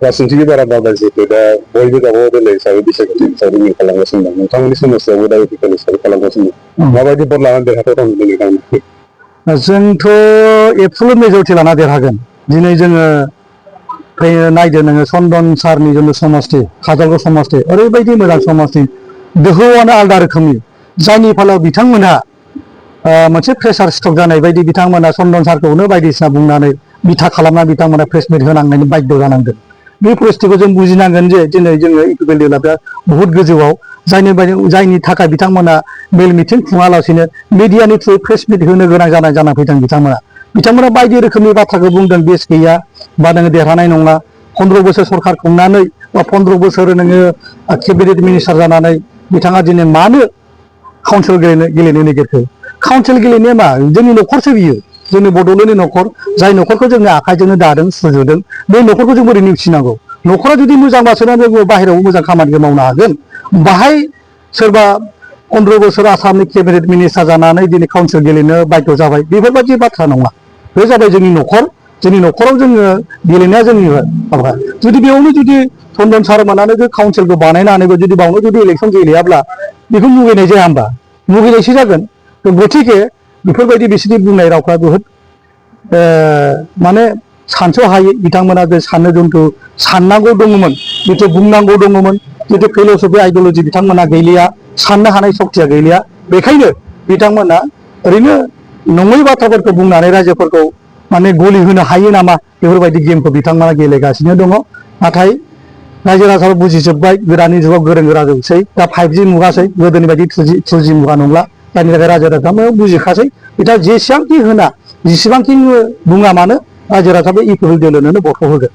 राजनिथिनि बारा दावदा जिहेतु दा बयबो गावबागाव दोलो हिसाबै बिसायख'थि हिसाबै मिल खालामगासिनो दं नोंथांमोननि समस्यायावबो दा UPPL हिसाबै खालामगासिनो दं माबायदि भट लानानै देरहाथाव दं नोंथांमोनखौ जोंथ' एबसुलुट मेजरिटि लाना देरहागोन दिनै जोङो नायदो नोङो चन्दन सारनि जोंनि समस्ति काजलगाव समस्ति ओरैबायदि मोजां समस्ति दोहौआनो आलादा रोखोमनि जायनि फलाव बिथांमोनहा मोनसे प्रेसार स्ट्रक जानाय बायदि बिथांमोना चन्दन सारखौनो बायदिसिना बुंनानै बिथा खालामना बिथांमोना प्रेस मिट होनांनायनि बाध्य जानांगोन बे परिस्थितिखौ जों बुजिनांगोन जे दिनै जोङो UPPL डेभेलपआ बहुत गोजौआव जायनि थाखाय बिथांमोना मेल मिटिं खुङालासिनो मिडियानि थ्रुयै प्रेस मिट होनो गोनां जाना फैदों बिथांमोना बायदि रोखोमनि बाथ्राखौ बुंदों बेस गैया बा नोङो देरहानाय नङा 15 बोसोर सरकार खुंनानै बा 15 बोसोर नोङो केबिनेट मिनिस्टार जानानै बिथाङा दिनै मानो काउन्सिल गेलेनो नागिरखो काउन्सिल गेलेनाया मा जोंनि न'खरसो बियो जोंनि बड'लेण्डनि न'खर जाय न'खरखौ जोङो आखाइजोंनो दादों सुजुदों बे न'खरखौ जों बोरै नेवसिनांगौ न'खरा जुदि मोजांबासो जों बाहेरायाव मोजां खामानिखौ मावनो हागोन बाहाय सोरबा 15 बोसोर आसामनि केबिनेट मिनिस्टार जानानै दिनै काउन्सिल गेलेनो बाध्य जाबाय बेफोरबायदि बाथ्रा नङा बे जाबाय जोंनि न'खराव जोङो गेलेनाया जोंनि माबा जुदि बेयावनो जुदि चन्दन सार मोनानो काउन्सिलखौ बानायनानैबो जुदि बावनो जुदि इलेक्सन गेलेयाब्ला बेखौ मुगैनाय जाया होमबा मुगैनायसो जागोन गथिखे बेफोरबायदि बिसोरनि बुंनाय रावफ्रा बुहुद माने सानस'हायै बिथांमोना बे साननो जिथु साननांगौ दङमोन जिथु बुंनांगौ दङमोन जिथु फिल'सफि आइडिय'लजि बिथांमोना गैलिया साननो हानाय सक्तिया गैलिया बेखायनो बिथांमोना ओरैनो नङै बाथ्राफोरखौ बुंनानै रायजोफोरखौ माने गलि होनो हायो नामा बेफोरबायदि गेमखौ बिथांमोना गेलेगासिनो दङ नाथाय रायजो राजाफ्रा बुजिजोब्बाय गोदाननि जुगाव गोरों गोरा जोबसै दा 5G मुगासै गोदोनि बायदि 2G मुगा नंला जायनि थाखाय रायजो राजाफ्रा बुजिखासै बिथाङा जेसेबांखि होना जेसेबांखि बुङा मानो रायजो राजाफ्रा UPPL डेभेलपनो भटखौ होगोन